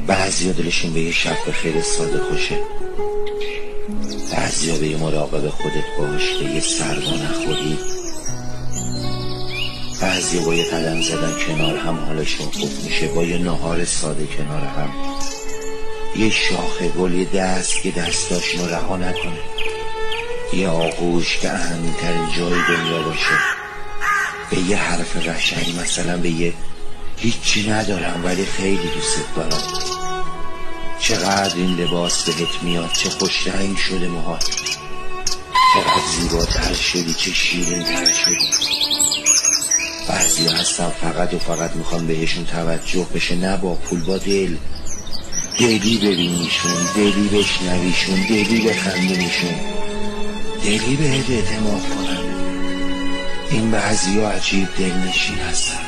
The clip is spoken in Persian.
بعضیا دلشون به یه شب خیلی ساده خوشه، بعضیا به یه مراقب خودت باش، به یه سرما نخوری، بعضیا با یه قدم زدن کنار هم حالشون خوب میشه، با یه نهار ساده کنار هم، یه شاخه گل، یه دست که دستاشونو رها نکنه، یه آغوش که اهمیترین جای دنیا باشه، به یه حرف قشنگ، مثلا به یه هیچی ندارم ولی خیلی دوست دارم، چقدر این لباس بهت میاد، چه خوش رنگ شده موهات، چقدر زیباتر شدی، چه شیرین تر شدی. بعضی هستن فقط و فقط میخوان بهشون توجه بشه، نه با پول، با دل، دلی ببینیشون، دلی بشنویشون، دلی بخندونیشون، دلی بهت اعتماد کنن. این بعضی ها عجیب دلنشین هستن.